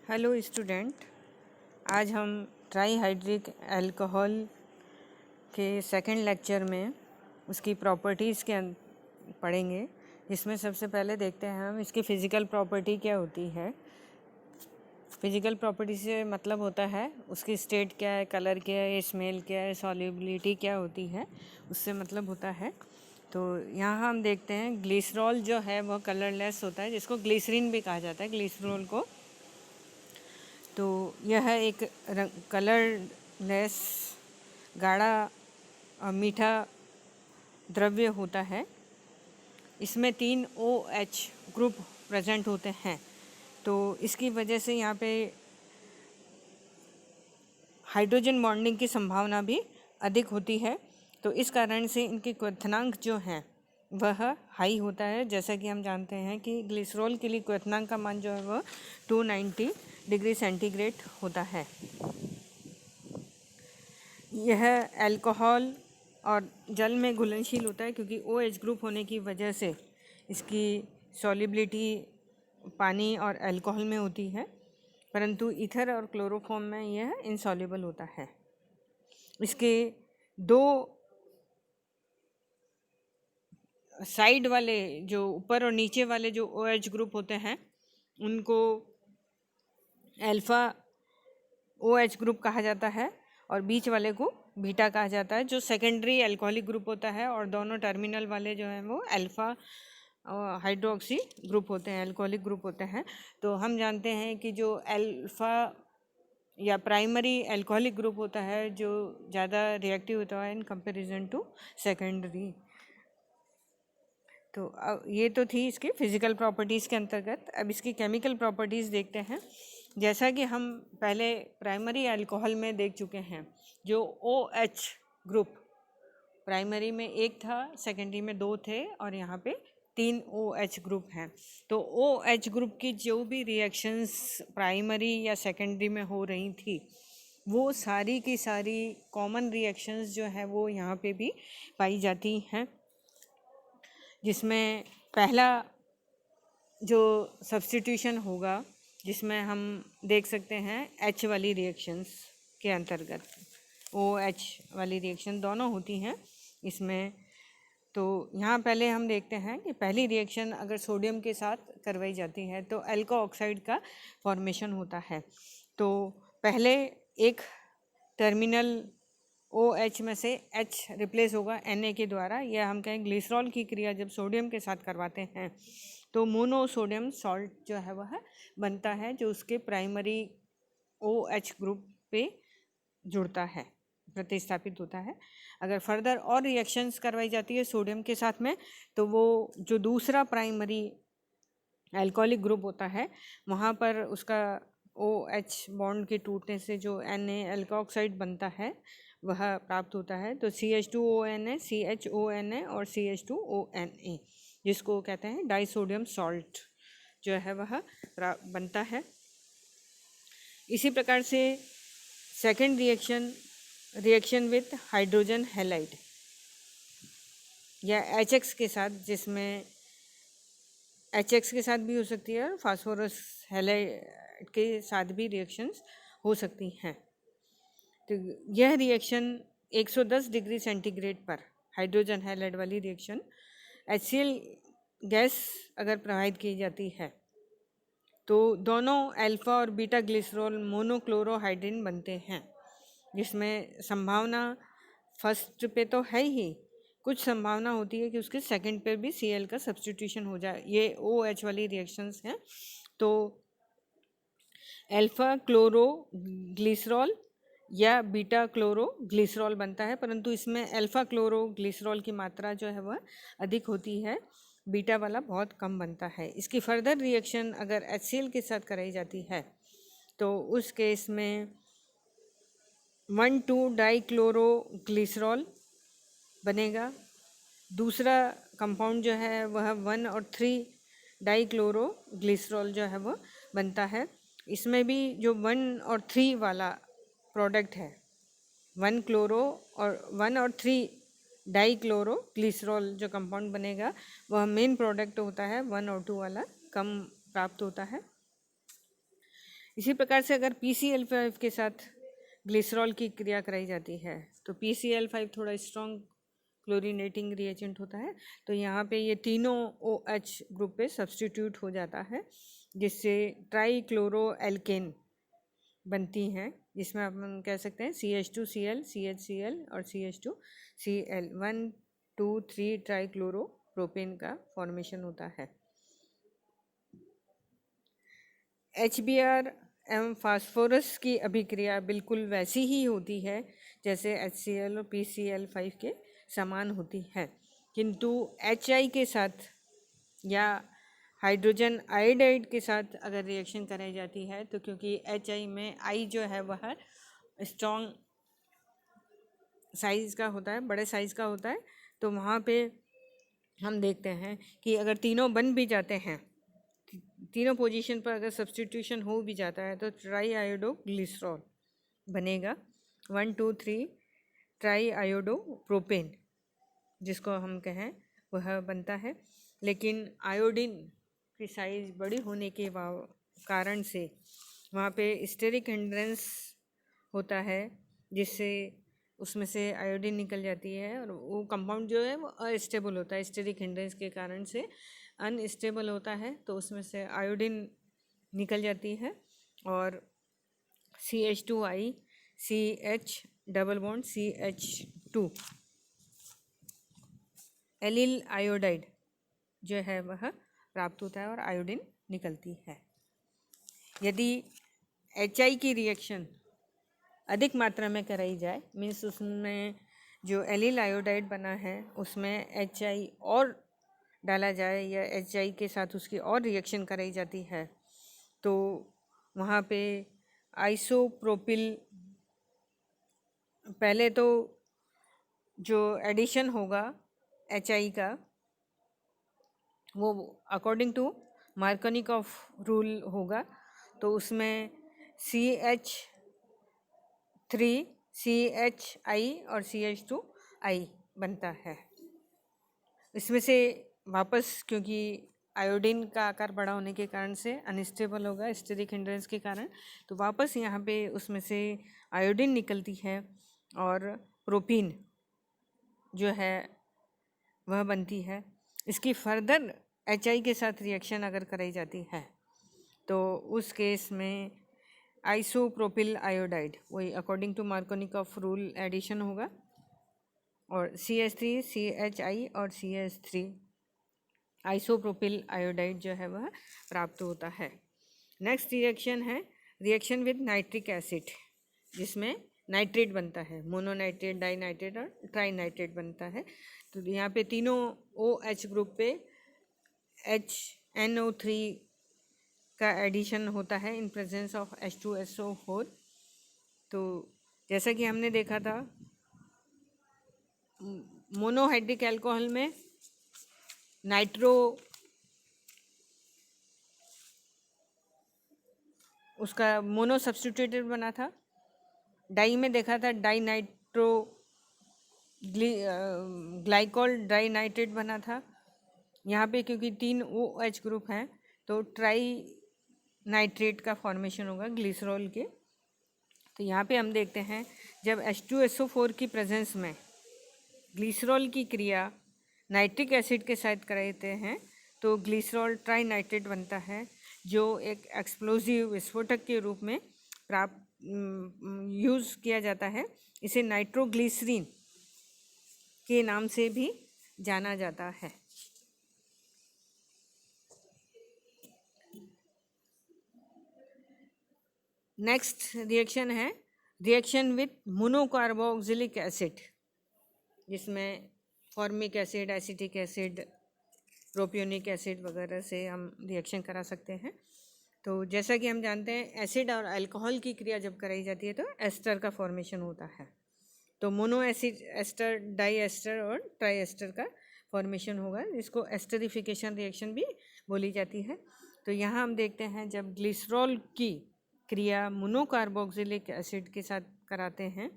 Hello student, आज हम trihydric alcohol के सेकंड लेक्चर में उसकी प्रॉपर्टीज़ के पढ़ेंगे। इसमें सबसे पहले देखते हैं हम इसकी फ़िज़िकल प्रॉपर्टी क्या होती है। फ़िज़िकल प्रॉपर्टी से मतलब होता है उसकी स्टेट क्या है, कलर क्या है, स्मेल क्या है, सॉल्युबिलिटी क्या होती है, उससे मतलब होता है। तो यहाँ हम देखते हैं ग्लिसरॉल जो है वह कलरलेस होता है, जिसको ग्लिसरीन भी कहा जाता है ग्लिसरॉल को। तो यह एक कलरलेस गाढ़ा और मीठा द्रव्य होता है। इसमें 3 OH ग्रुप प्रेजेंट होते हैं, तो इसकी वजह से यहाँ पे हाइड्रोजन बॉन्डिंग की संभावना भी अधिक होती है। तो इस कारण से इनकी क्वथनांक जो है वह हाई होता है। जैसा कि हम जानते हैं कि ग्लिसरॉल के लिए क्वथनांक का मान जो है वह 290 डिग्री सेंटीग्रेड होता है। यह अल्कोहल और जल में घुलनशील होता है, क्योंकि OH ग्रुप होने की वजह से इसकी सॉल्युबिलिटी पानी और अल्कोहल में होती है, परंतु ईथर और क्लोरोफॉर्म में यह इनसॉल्युबल होता है। इसके दो साइड वाले, जो ऊपर और नीचे वाले जो OH ग्रुप होते हैं, उनको अल्फ़ा OH ग्रुप कहा जाता है और बीच वाले को बीटा कहा जाता है, जो सेकेंडरी अल्कोहलिक ग्रुप होता है। और दोनों टर्मिनल वाले जो हैं वो अल्फ़ा हाइड्रोक्सी ग्रुप होते हैं, अल्कोहलिक ग्रुप होते हैं। तो हम जानते हैं कि जो अल्फ़ा या प्राइमरी अल्कोहलिक ग्रुप होता है जो ज़्यादा रिएक्टिव होता है इन कंपैरिजन टू सेकेंडरी। तो अब ये तो थी इसकी फ़िज़िकल प्रॉपर्टीज़ के अंतर्गत। अब इसकी केमिकल प्रॉपर्टीज़ देखते हैं। जैसा कि हम पहले प्राइमरी अल्कोहल में देख चुके हैं, जो OH ग्रुप प्राइमरी में 1 था, सेकेंडरी में 2 थे और यहाँ पे 3 OH ग्रुप हैं। तो OH ग्रुप की जो भी रिएक्शंस प्राइमरी या सेकेंडरी में हो रही थी, वो सारी की सारी कॉमन रिएक्शंस जो है वो यहाँ पे भी पाई जाती हैं, जिसमें पहला जो सब्स्टिट्यूशन होगा, जिसमें हम देख सकते हैं H वाली रिएक्शंस के अंतर्गत OH वाली रिएक्शन दोनों होती हैं इसमें। तो यहाँ पहले हम देखते हैं कि पहली रिएक्शन अगर सोडियम के साथ करवाई जाती है तो अल्को ऑक्साइड का फॉर्मेशन होता है। तो पहले एक टर्मिनल OH में से H रिप्लेस होगा Na के द्वारा, या हम कहें ग्लिसरॉल की क्रिया जब सोडियम के साथ करवाते हैं तो मोनोसोडियम सॉल्ट जो है वह बनता है, जो उसके प्राइमरी OH ग्रुप पे जुड़ता है, प्रतिस्थापित होता है। अगर फर्दर और रिएक्शंस करवाई जाती है सोडियम के साथ में, तो वो जो दूसरा प्राइमरी अल्कोहलिक ग्रुप होता है वहाँ पर उसका OH बॉन्ड के टूटने से जो Na अल्कोऑक्साइड बनता है वह प्राप्त होता है। तो CH2ONa, CHONa और CH2ONa, जिसको कहते हैं डाइसोडियम सॉल्ट जो है वह बनता है। इसी प्रकार से second reaction with hydrogen halide या HX के साथ, जिसमें HX के साथ भी हो सकती है और फास्फोरस हैलाइड के साथ भी रिएक्शंस हो सकती हैं। तो यह रिएक्शन 110 डिग्री सेंटीग्रेड पर हाइड्रोजन हैलाइड वाली रिएक्शन HCl गैस अगर प्रवाहित की जाती है तो दोनों अल्फ़ा और बीटा ग्लिसरॉल मोनोक्लोरोहाइड्रिन बनते हैं, जिसमें संभावना फर्स्ट पे तो है ही, कुछ संभावना होती है कि उसके सेकंड पे भी Cl का सब्स्टिट्यूशन हो जाए। ये OH वाली रिएक्शंस हैं। तो अल्फ़ा क्लोरो ग्लिसरॉल या बीटा क्लोरो ग्लिसरॉल बनता है, परंतु इसमें अल्फ़ा क्लोरो ग्लिसरॉल की मात्रा जो है वह अधिक होती है, बीटा वाला बहुत कम बनता है। इसकी फर्दर रिएक्शन अगर HCl के साथ कराई जाती है तो उस केस में 1,2 डाइक्लोरो ग्लिसरॉल बनेगा। दूसरा कंपाउंड जो है वह 1 और 3 डाइक्लोरो ग्लिसरॉल जो है वह बनता है। इसमें भी जो 1 और 3 वाला प्रोडक्ट है, 1 और 3 डाइक्लोरो ग्लिसरॉल जो कंपाउंड बनेगा वह मेन प्रोडक्ट होता है, 1 और 2 वाला कम प्राप्त होता है। इसी प्रकार से अगर PCl5 के साथ ग्लिसरॉल की क्रिया कराई जाती है तो PCl5 थोड़ा स्ट्रॉन्ग क्लोरीनेटिंग रिएजेंट होता है, तो यहाँ पे ये तीनों OH ग्रुप पे सब्स्टिट्यूट हो जाता है, जिससे ट्राईक्लोरोएल्केन बनती हैं, जिसमें हम कह सकते हैं CH2Cl, CHCl और CH2Cl 1 2 3 ट्राईक्लोरोप्रोपेन का फॉर्मेशन होता है। HBr एवं फास्फोरस की अभिक्रिया बिल्कुल वैसी ही होती है जैसे HCl और PCl5 के समान होती है, किंतु HI के साथ या हाइड्रोजन आयोडाइड के साथ अगर रिएक्शन कराई जाती है तो क्योंकि HI में I जो है वह स्ट्रॉन्ग साइज़ का होता है, बड़े साइज़ का होता है, तो वहाँ पे हम देखते हैं कि अगर तीनों बन भी जाते हैं, तीनों पोजीशन पर अगर सब्स्टिट्यूशन हो भी जाता है तो ट्राई आयोडो ग्लिसरॉल बनेगा 1 2 3 ट्राई आयोडो प्रोपेन जिसको हम कहें वह बनता है। लेकिन आयोडीन की साइज़ बड़ी होने के कारण से वहाँ पे स्टेरिक हिंड्रेंस होता है, जिससे उसमें से आयोडीन निकल जाती है और वो कंपाउंड जो है वो अस्टेबल होता है, स्टेरिक हिंड्रेंस के कारण से अनस्टेबल होता है, तो उसमें से आयोडीन निकल जाती है और CH2I CH double bond CH2 allyl iodide जो है वह प्राप्त होता है और आयोडीन निकलती है। यदि HI की रिएक्शन अधिक मात्रा में कराई जाए, मीन्स उसमें जो एलिल आयोडाइड बना है उसमें HI और डाला जाए या HI के साथ उसकी और रिएक्शन कराई जाती है, तो वहाँ पे आइसोप्रोपिल, पहले तो जो एडिशन होगा HI का वो अकॉर्डिंग टू मार्कोनिकॉफ रूल होगा, तो उसमें CH3 CHI और CH2I बनता है। इसमें से वापस क्योंकि आयोडीन का आकार बड़ा होने के कारण से अनस्टेबल होगा स्टेरिक हिंड्रेंस के कारण, तो वापस यहाँ पे उसमें से आयोडीन निकलती है और प्रोपीन जो है वह बनती है। इसकी फर्दर HI के साथ रिएक्शन अगर कराई जाती है तो उस केस में आइसोप्रोपिल आयोडाइड, वही according to Markovnikov rule addition होगा और CH3 CHI और CH3 आइसोप्रोपिल आयोडाइड जो है वह प्राप्त होता है। नेक्स्ट रिएक्शन है रिएक्शन विद नाइट्रिक एसिड, जिसमें नाइट्रेट बनता है, मोनोनाइट्रेट, डाइनाइट्रेट और ट्राइनाइट्रेट बनता है। तो यहाँ पे तीनों OH ग्रुप पे HNO3 का एडिशन होता है इन प्रेजेंस ऑफ H2SO4। तो जैसा कि हमने देखा था मोनोहाइड्रिक अल्कोहल में नाइट्रो उसका मोनो सब्स्टिट्यूटेड बना था, डाई में देखा था di nitro glycol di nitrate बना था। यहाँ पे क्योंकि 3 OH ग्रुप हैं तो ट्राई नाइट्रेट का फॉर्मेशन होगा ग्लिसरॉल के। तो यहाँ पे हम देखते हैं जब H2SO4 की प्रेजेंस में ग्लिसरॉल की क्रिया नाइट्रिक एसिड के साथ कराते हैं तो ग्लिसरॉल ट्राई नाइट्रेट बनता है, जो एक एक्सप्लोजिव विस्फोटक के रूप में प्राप्त यूज़ किया जाता है। इसे नाइट्रोग्लिसरीन के नाम से भी जाना जाता है। नेक्स्ट रिएक्शन है रिएक्शन विथ मोनोकार्बोक्सिलिक एसिड, जिसमें formic acid, acetic acid, propionic acid वगैरह से हम रिएक्शन करा सकते हैं। तो जैसा कि हम जानते हैं एसिड और अल्कोहल की क्रिया जब कराई जाती है तो एस्टर का फॉर्मेशन होता है, तो mono acid ester, di ester और ट्राई एस्टर का फॉर्मेशन होगा, जिसको एस्टरिफिकेशन रिएक्शन भी बोली जाती है। तो यहाँ हम देखते हैं जब ग्लिसरॉल की क्रिया मोनोकार्बोक्सिलिक एसिड के साथ कराते हैं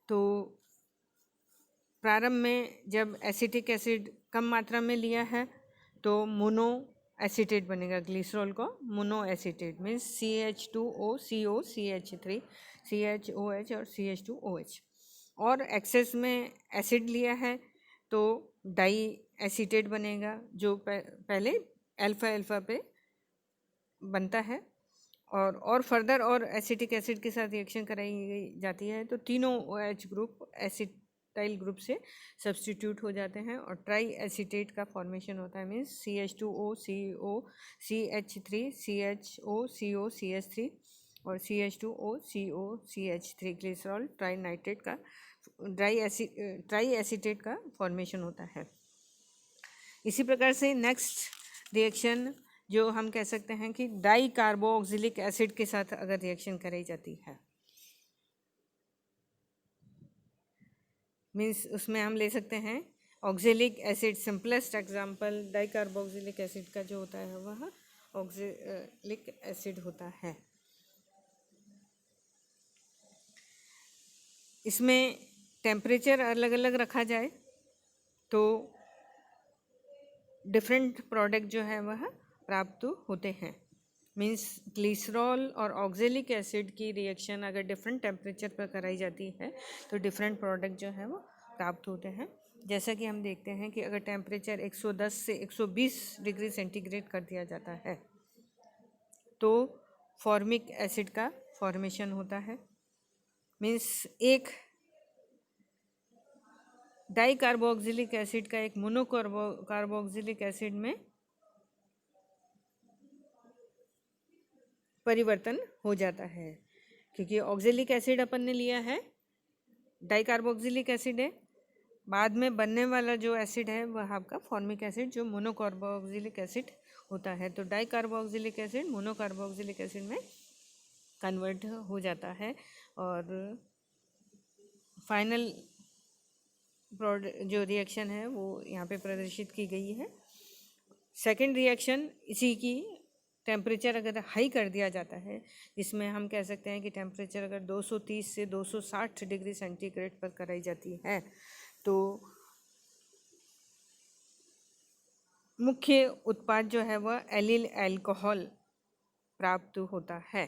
तो प्रारंभ में जब एसिटिक एसिड कम मात्रा में लिया है तो मोनो एसीटेट बनेगा ग्लिसरॉल का, mono acetate means CH2O CO CH3 CHOH और CH2OH। और एक्सेस में एसिड लिया है तो डाई एसीटेट बनेगा जो पहले अल्फा अल्फा पे बनता है और फर्दर और एसिटिक एसिड के साथ रिएक्शन कराई जाती है तो तीनों OH ग्रुप एसिटाइल ग्रुप से सब्स्टिट्यूट हो जाते हैं और ट्राई एसीटेट का फॉर्मेशन होता है means CH2O CO CH3 CHO CO CH3 और CH2O CO CH3 glycerol try nitrate का ट्राई एसीटेट का फॉर्मेशन होता है। इसी प्रकार से नेक्स्ट रिएक्शन जो हम कह सकते हैं कि डाई कार्बोक्सिलिक एसिड के साथ अगर रिएक्शन कराई जाती है मीन्स उसमें हम ले सकते हैं oxalic acid. Simplest example di carboxylic acid का जो होता है वह ऑक्जेलिक एसिड होता है। इसमें टेम्परेचर अलग अलग रखा जाए तो डिफरेंट प्रोडक्ट जो है वह प्राप्त होते हैं। मीन्स ग्लिसरॉल और ऑक्जेलिक एसिड की रिएक्शन अगर डिफरेंट टेम्परेचर पर कराई जाती है तो डिफरेंट प्रोडक्ट जो है वो प्राप्त होते हैं। जैसा कि हम देखते हैं कि अगर टेम्परेचर 110 से 120 डिग्री सेंटीग्रेड कर दिया जाता है तो फॉर्मिक एसिड का फॉर्मेशन होता है। मीन्स एक डाई कार्बोक्सिलिक एसिड का एक मोनो कार्बोक्सिलिक एसिड में परिवर्तन हो जाता है क्योंकि ऑक्जेलिक एसिड अपन ने लिया है, डाई कार्बोक्सिलिक एसिड है, बाद में बनने वाला जो एसिड है वह आपका फॉर्मिक एसिड जो मोनो कार्बोक्सिलिक एसिड होता है। तो di carboxylic acid mono carboxylic acid में कन्वर्ट हो जाता है और फाइनल जो रिएक्शन है वो यहाँ पे प्रदर्शित की गई है। सेकंड रिएक्शन इसी की टेम्परेचर अगर हाई कर दिया जाता है जिसमें हम कह सकते हैं कि टेम्परेचर अगर 230 से 260 डिग्री सेंटीग्रेड पर कराई जाती है तो मुख्य उत्पाद जो है वह एलिल अल्कोहल प्राप्त होता है।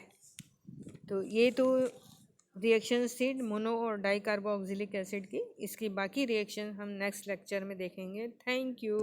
तो ये तो रिएक्शंस थी मोनो और डाई कार्बोक्सिलिक एसिड की। इसकी बाकी रिएक्शन हम नेक्स्ट लेक्चर में देखेंगे। Thank you.